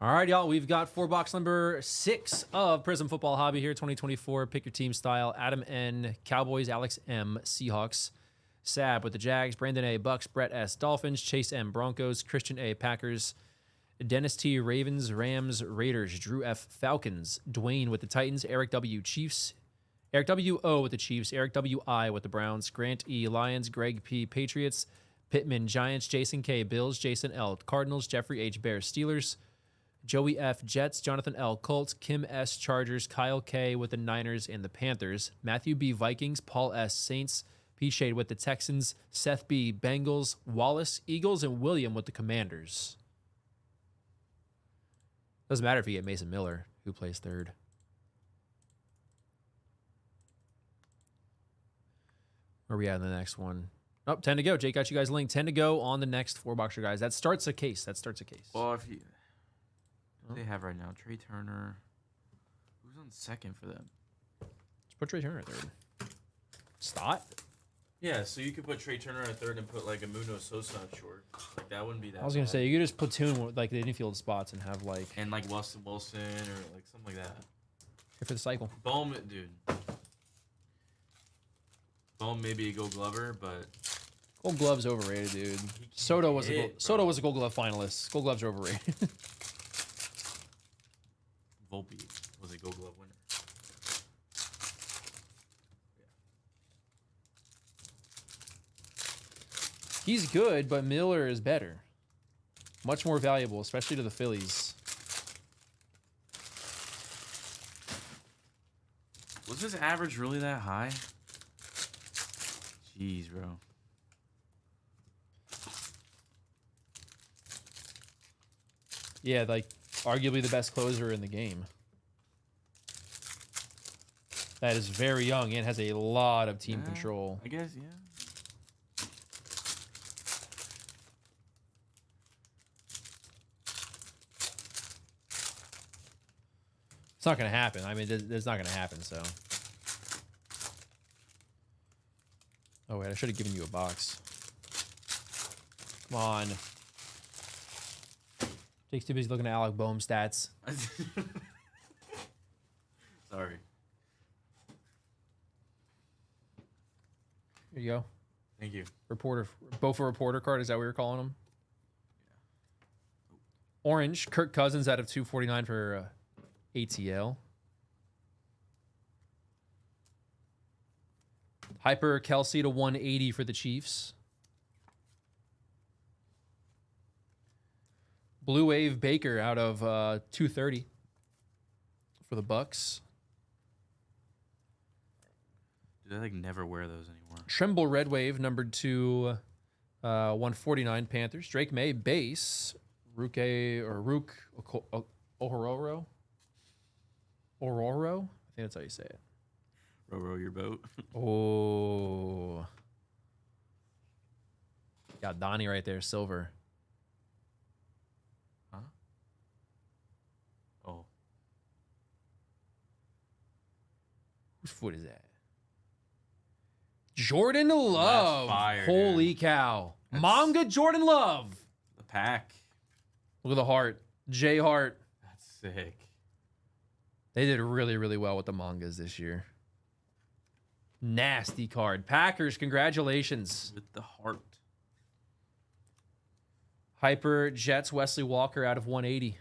All right, y'all. We've got box number 6 of Prizm Football Hobby here, 2024. Pick your team style. Adam N, Cowboys. Alex M, Seahawks. Sab with the Jags. Brandon A, Bucks. Brett S, Dolphins. Chase M, Broncos. Christian A, Packers. Dennis T, Ravens. Rams, Raiders. Drew F, Falcons. Dwayne with the Titans. Eric W, Chiefs. Eric W O with the Chiefs. Eric W I with the Browns. Grant E, Lions. Greg P, Patriots. Pittman, Giants. Jason K, Bills. Jason L, Cardinals. Jeffrey H, Bears. Steelers. Joey F, Jets. Jonathan L, Colts. Kim S, Chargers. Kyle K with the Niners and the Panthers. Matthew B, Vikings. Paul S, Saints. P Shade with the Texans. Seth B, Bengals. Wallace, Eagles, and William with the Commanders. Doesn't matter if you get Mason Miller, who plays third. Where are we at in the next one? Oh, 10 to go. Jake got you guys linked. 10 to go on the next 4-boxer, guys. That starts a case. Well, if you... They have right now Trey Turner. Who's on second for them? Let's put Trey Turner at third. Stott? Yeah, so you could put Trey Turner at third and put like a Muno Sosa at short. Like that wouldn't be that. I was gonna say you could just platoon like the infield spots and have like like Wilson or like something like that. here for the cycle. Bohm, dude. Bohm maybe a Gold Glover, but Gold Glove's overrated, dude. Soto was a Gold Glove finalist. Gold Gloves are overrated. Volpe was a Gold Glove winner. He's good, but Miller is better. Much more valuable, especially to the Phillies. Was his average really that high? Jeez, bro. Yeah, like arguably the best closer in the game. That is very young and has a lot of team control. I guess, yeah. It's not going to happen. I mean, it's not going to happen, so. Oh, wait, I should have given you a box. Come on. Jake's too busy looking at Alec Boehm stats. Sorry. Here you go. Thank you. Reporter, both a reporter card. Is that what you're calling them? Yeah. Orange, Kirk Cousins out of 249 for ATL. Hyper Kelsey to 180 for the Chiefs. Blue Wave Baker out of 230 for the Bucks. Dude, I like never wear those anymore. Trimble Red Wave numbered to 149 Panthers. Drake May base. Rook Ohororo. Ororo? I think that's how you say it. Row your boat. Oh. Got Donnie right there, silver. Huh? Oh. Whose foot is that? Jordan Love. Fire, Holy dude. Cow. Manga Jordan Love. The pack. Look at the heart. J Hart. That's sick. They did really, really well with the mangas this year. Nasty card. Packers, congratulations. With the heart. Hyper Jets, Wesley Walker out of 180.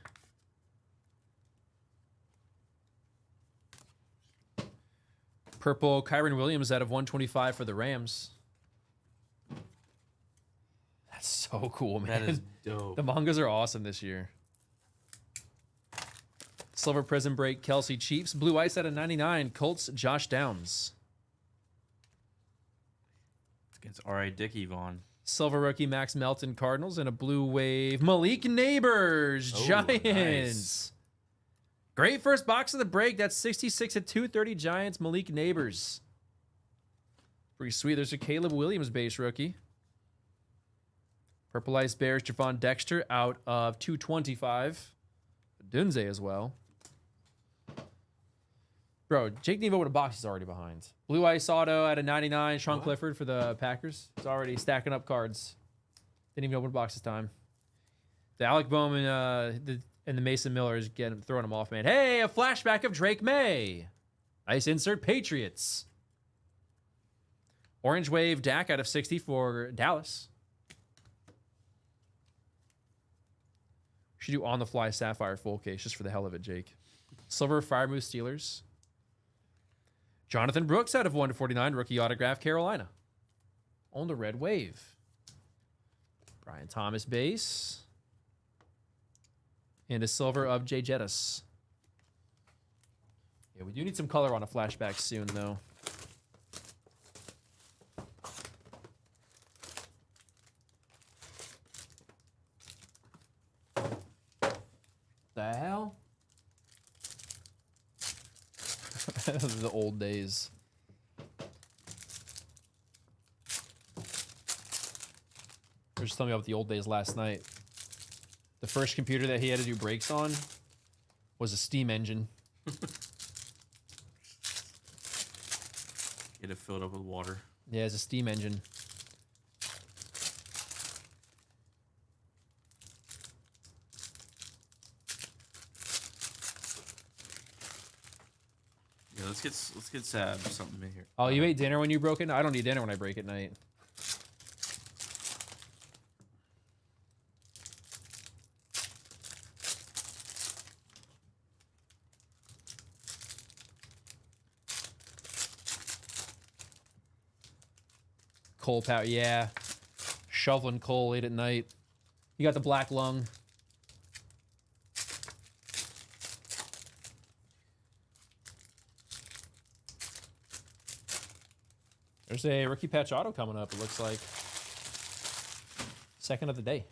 Purple Kyron Williams out of 125 for the Rams. That's so cool, man. That is dope. The mangas are awesome this year. Silver Prison Break, Kelsey Chiefs. Blue Ice out of 99. Colts, Josh Downs. It's against R.A. Dickey Vaughn. Silver Rookie, Max Melton, Cardinals. And a Blue Wave, Malik Neighbors, Giants. Nice. Great first box of the break. That's 66 at 230 Giants, Malik Neighbors. Pretty sweet. There's a Caleb Williams base rookie. Purple Ice Bears, Javon Dexter out of 225. Dunze as well. Bro, Jake Nevo with a box is already behind. Blue Ice Auto at a 99. Sean Clifford for the Packers. He's already stacking up cards. Didn't even open a box this time. The Alec Bowman And the Mason Miller is throwing him off, man. Hey, a flashback of Drake May. Nice insert, Patriots. Orange Wave Dak out of 60 for Dallas. Should do on the fly Sapphire full case just for the hell of it, Jake. Silver Fire Moose Steelers. Jonathan Brooks out of 1/49, rookie autograph, Carolina. On the Red Wave. Brian Thomas base. And a silver of Jay Jettis. Yeah, we do need some color on a flashback soon, though. The hell? The old days. They were just telling me about the old days last night. The first computer that he had to do breaks on was a steam engine. Get it filled up with water. Yeah, it's a steam engine. Yeah, let's get Sab something in here. Oh, you ate dinner when you broke it? No, I don't eat dinner when I break at night. Coal power, yeah. Shoveling coal late at night. You got the black lung. There's a rookie patch auto coming up, it looks like. Second of the day.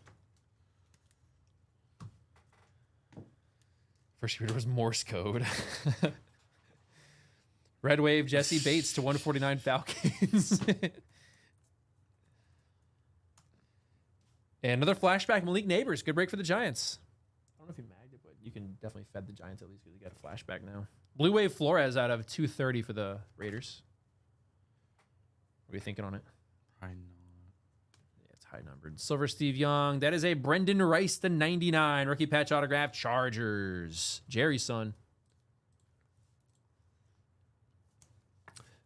First reader was Morse code. Red Wave, Jesse Bates to 149 Falcons. And another flashback, Malik Neighbors. Good break for the Giants. I don't know if he magged it, but you can definitely fed the Giants at least because you got a flashback now. Blue Wave Flores out of 230 for the Raiders. What are you thinking on it? High not. Yeah, it's high numbered. Silver Steve Young. That is a Brendan Rice to 99. Rookie patch autograph, Chargers. Jerry's son.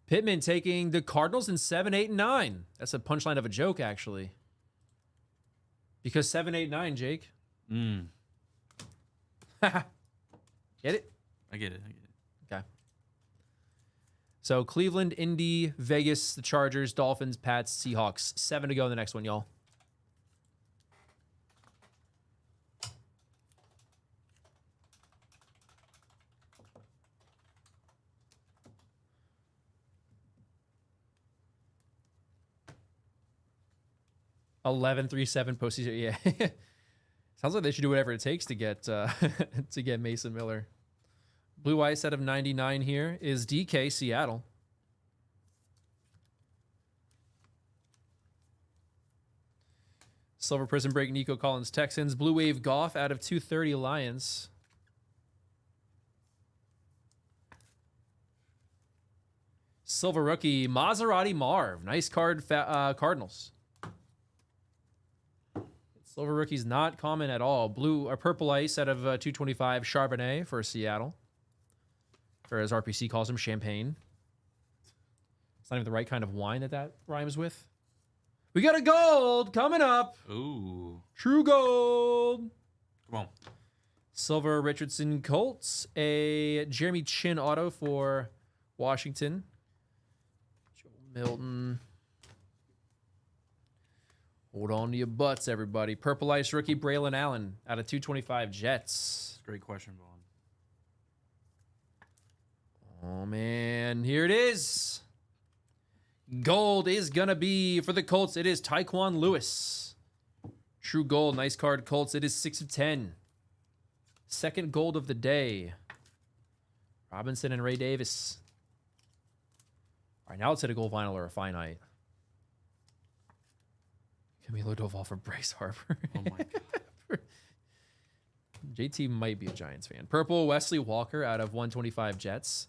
Pittman taking the Cardinals in 7, 8, and 9. That's a punchline of a joke, actually. Because 7, 8, 9, Jake. Mm. Get it? I get it. Okay. So Cleveland, Indy, Vegas, the Chargers, Dolphins, Pats, Seahawks. 7 to go in the next one, y'all. $11, 3, 7 postseason. Yeah. Sounds like they should do whatever it takes to get to get Mason Miller. Blue Ice out of 99 here is DK Seattle. Silver Prison Break Nico Collins Texans. Blue Wave Goff out of 230 Lions. Silver Rookie Maserati Marv. Nice card, Cardinals. Silver Rookie's not common at all. Blue or Purple Ice out of 225 Charbonnet for Seattle. Or as RPC calls him, champagne. It's not even the right kind of wine that rhymes with. We got a gold coming up. Ooh. True gold. Come on. Silver Richardson Colts. A Jeremy Chin auto for Washington. Joe Milton. Hold on to your butts, everybody. Purple Ice rookie Braylon Allen out of 225 Jets. Great question, Vaughn. Oh, man. Here it is. Gold is going to be for the Colts. It is Tyquan Lewis. True gold. Nice card, Colts. It is 6 of 10. Second gold of the day. Robinson and Ray Davis. All right, now let's hit a gold vinyl or a finite. Camilo Doval for Bryce Harper. Oh, my God. JT might be a Giants fan. Purple Wesley Walker out of 125 Jets.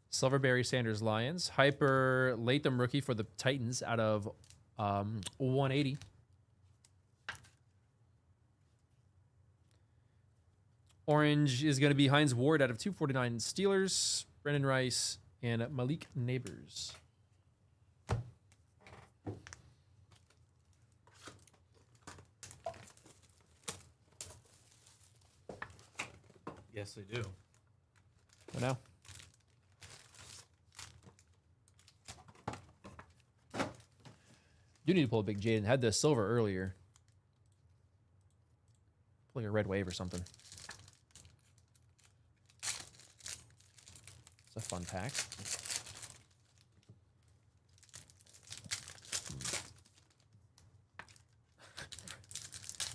Silver Barry Sanders Lions. Hyper Latham rookie for the Titans out of 180. Orange is going to be Hines Ward out of 249 Steelers, Brendan Rice, and Malik Neighbors. Yes, they do. What now? Do need to pull a big Jaden. Had the silver earlier. Pulling a red wave or something. It's a fun pack.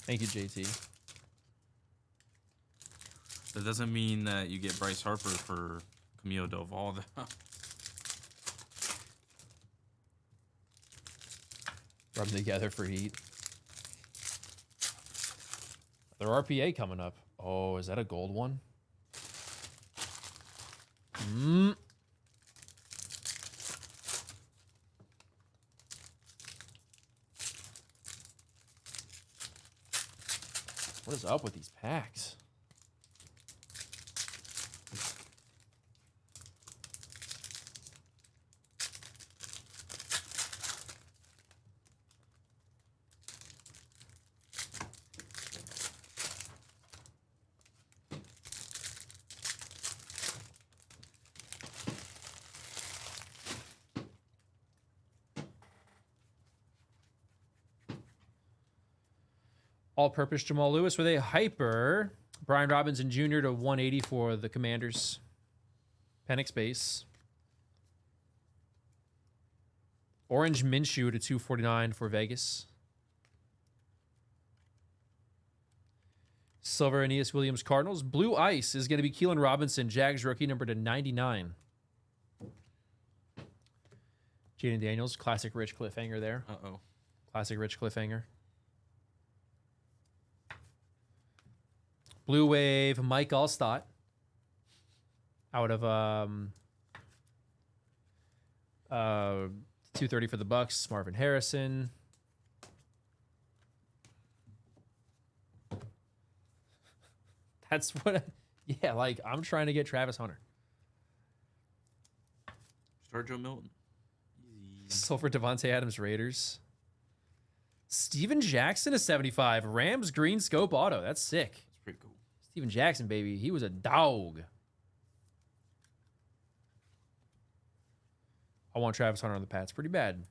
Thank you, JT. That doesn't mean that you get Bryce Harper for Camilo Del Valle. Rub them together for heat. Their RPA coming up. Oh, is that a gold one? What is up with these packs? All-purpose Jamal Lewis with a hyper. Brian Robinson Jr. to 180 for the Commanders. Penix base. Orange Minshew to 249 for Vegas. Silver Aeneas Williams Cardinals. Blue Ice is going to be Keelan Robinson, Jags rookie, number to 99. Jaden Daniels, classic rich cliffhanger there. Uh-oh. Classic rich cliffhanger. Blue Wave, Mike Allstott. Out of 230 for the Bucks. Marvin Harrison. That's what. Yeah, like I'm trying to get Travis Hunter. Start Joe Milton. Easy. Silver Devontae Adams Raiders. Steven Jackson to 75. Rams green scope auto. That's sick. That's pretty cool. Steven Jackson, baby. He was a dog. I want Travis Hunter on the Pats. Pretty bad.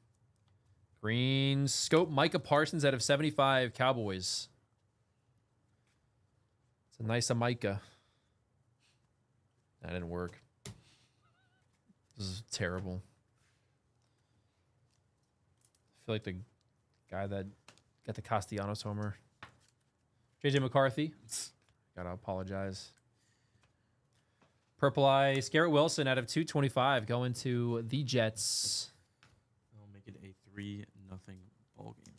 Green scope. Micah Parsons out of 75 Cowboys. It's a nice Micah. That didn't work. This is terrible. I feel like the guy that got the Castellanos homer. JJ McCarthy. Gotta apologize. Purple Eye, Garrett Wilson out of 225 going to the Jets. I'll make it a 3-0 ball game.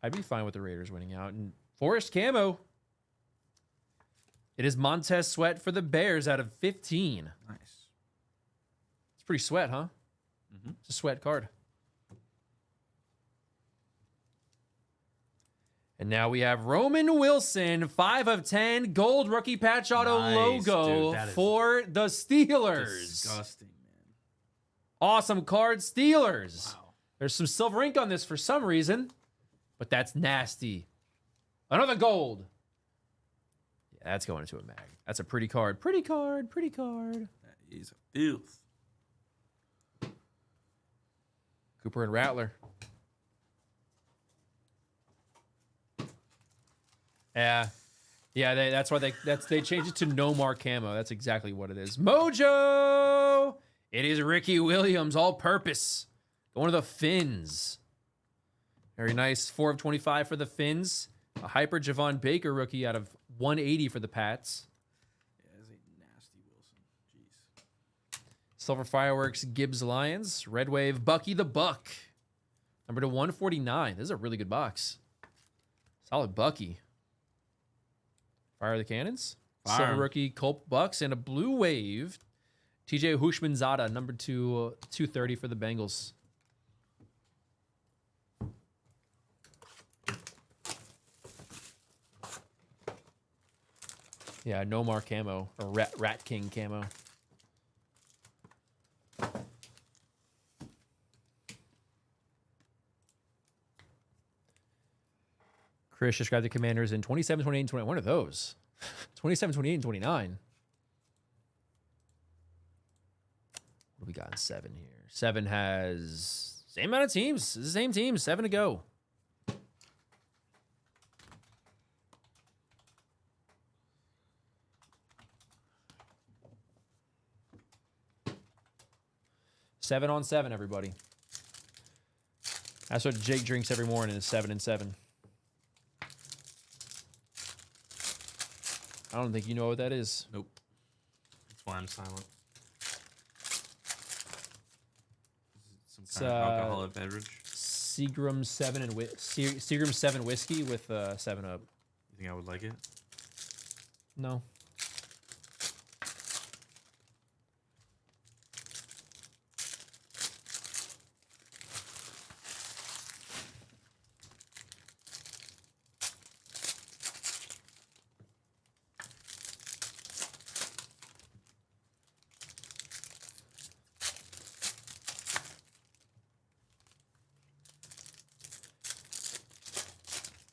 I'd be fine with the Raiders winning out. And Forrest Camo. It is Montez Sweat for the Bears out of 15. Nice. It's pretty sweat, huh? Mm-hmm. It's a sweat card. And now we have Roman Wilson, 5 of 10, gold rookie patch auto Nice, logo dude, for the Steelers. Disgusting, man. Awesome card, Steelers. Wow. There's some silver ink on this for some reason, but that's nasty. Another gold. Yeah, that's going into a mag. That's a pretty card. Pretty card. Pretty card. That is filth. Cooper and Rattler. Yeah. That's why they changed it to no more camo. That's exactly what it is. Mojo. It is Ricky Williams, all purpose, going to the Finns. Very nice. 4 of 25 for the Finns. A hyper Javon Baker rookie out of 180 for the Pats. Yeah, that's a nasty Wilson. Jeez. Silver Fireworks Gibbs Lions. Red Wave Bucky the Buck. Number to 149. This is a really good box. Solid Bucky. Fire the Cannons. Fire. Silver rookie Culp Bucks and a blue wave. TJ Hushmanzada, number 230 for the Bengals. Yeah, no more camo or Rat King camo. Chris described the Commanders in 27, 28, and 29. One of those. 27, 28, and 29. What do we got in 7 here? 7 has same amount of teams. It's the same team. 7 to go. Seven on 7, everybody. That's what Jake drinks every morning is 7 and 7. I don't think you know what that is. Nope. That's why I'm silent. Is it some kind of alcoholic beverage? Seagram 7 and Seagram 7 whiskey with 7 Up. You think I would like it? No.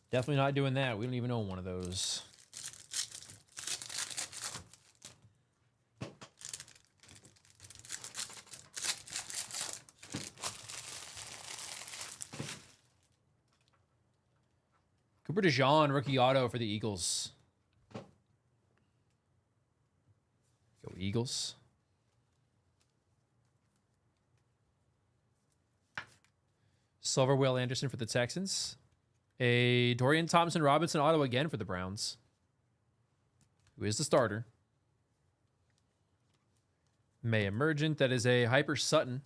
Definitely not doing that. We don't even own one of those. Cooper DeJean, rookie auto for the Eagles. Go Eagles. Silver Will Anderson for the Texans. A Dorian Thompson-Robinson auto again for the Browns. Who is the starter? May Emergent. That is a Hyper Sutton.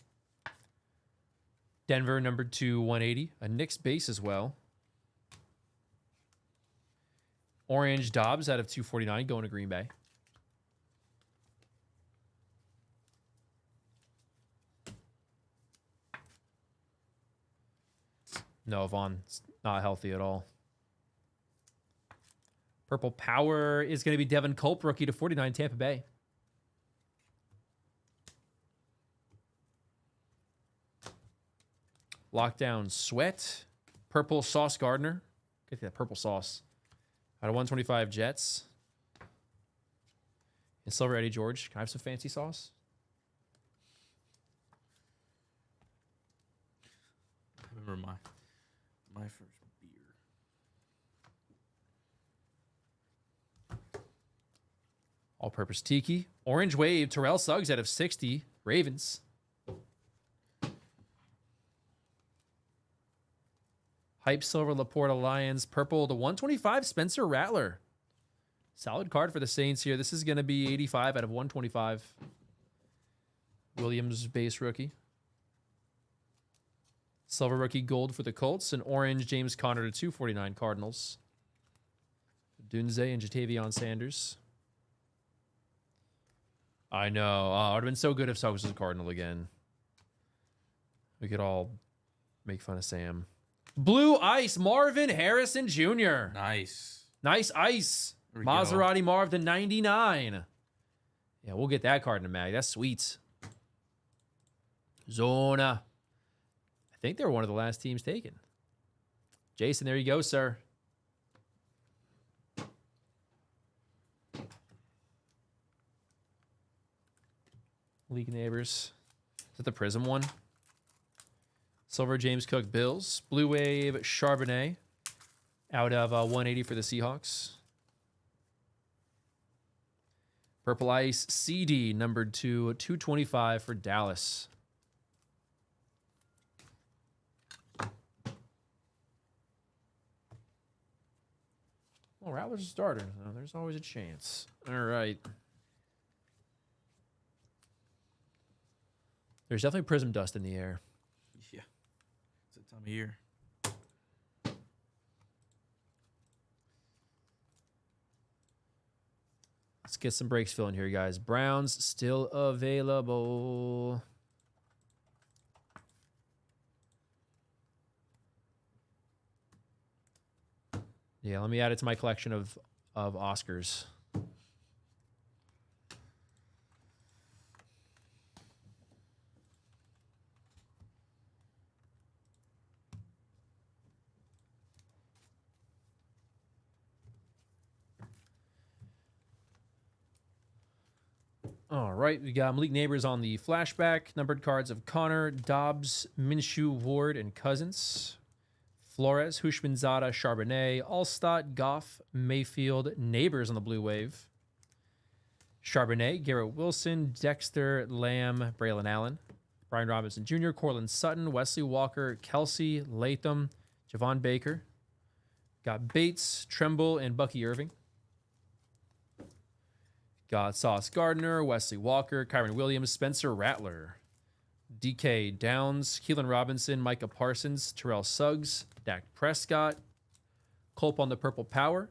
Denver, number 2, 180. A Knicks base as well. Orange Dobbs out of 249 going to Green Bay. No, Vaughn's not healthy at all. Purple Power is going to be Devin Culp, rookie to 49, Tampa Bay. Lockdown Sweat. Purple Sauce Gardner. Get that purple sauce. Out of 125 Jets. And Silver Eddie George. Can I have some fancy sauce? I remember my first beer. All-purpose Tiki. Orange Wave. Terrell Suggs out of 60. Ravens. Hype Silver Laporta Lions. Purple to 125 Spencer Rattler. Solid card for the Saints here. This is going to be 85 out of 125. Williams base rookie. Silver rookie gold for the Colts. And orange James Conner to 249 Cardinals. Dunze and Jatavion Sanders. I know. Oh, it would have been so good if Suggs was a Cardinal again. We could all make fun of Sam. Blue Ice, Marvin Harrison Jr. Nice. Nice ice. There we go. Maserati Marv to 99. Yeah, we'll get that card in a mag. That's sweet. Zona. I think they were one of the last teams taken. Jason, there you go, sir. League Neighbors. Is that the Prizm one? Silver James Cook Bills. Blue Wave Charbonnet out of 180 for the Seahawks. Purple Ice CD numbered to 225 for Dallas. Well, Rattler's a starter. So there's always a chance. All right. There's definitely Prism dust in the air. Yeah. It's that time of year. Let's get some breaks filling here, guys. Browns still available. Yeah, let me add it to my collection of Oscars. All right, we got Malik Neighbors on the flashback. Numbered cards of Connor, Dobbs, Minshew, Ward, and Cousins. Flores, Hushmanzada, Charbonnet, Allstott, Goff, Mayfield, Neighbors on the blue wave. Charbonnet, Garrett Wilson, Dexter, Lamb, Braylon Allen, Brian Robinson Jr., Cortland Sutton, Wesley Walker, Kelsey, Latham, Javon Baker. Got Bates, Tremble, and Bucky Irving. Got Sauce Gardner, Wesley Walker, Kyron Williams, Spencer Rattler, DK Downs, Keelan Robinson, Micah Parsons, Terrell Suggs, Dak Prescott, Culp on the Purple Power,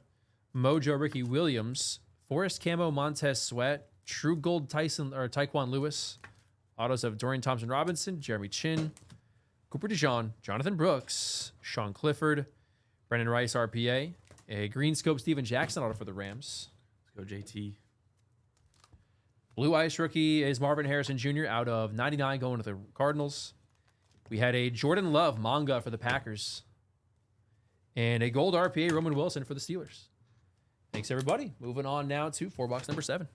Mojo Ricky Williams, Forrest Camo Montez Sweat, True Gold Tyquan Lewis, autos of Dorian Thompson Robinson, Jeremy Chin, Cooper DeJean, Jonathan Brooks, Sean Clifford, Brendan Rice RPA, a Green Scope Steven Jackson auto for the Rams. Let's go JT. Blue Ice rookie is Marvin Harrison Jr. out of 99 going to the Cardinals. We had a Jordan Love manga for the Packers. And a gold RPA Roman Wilson for the Steelers. Thanks, everybody. Moving on now to 4 box number 7.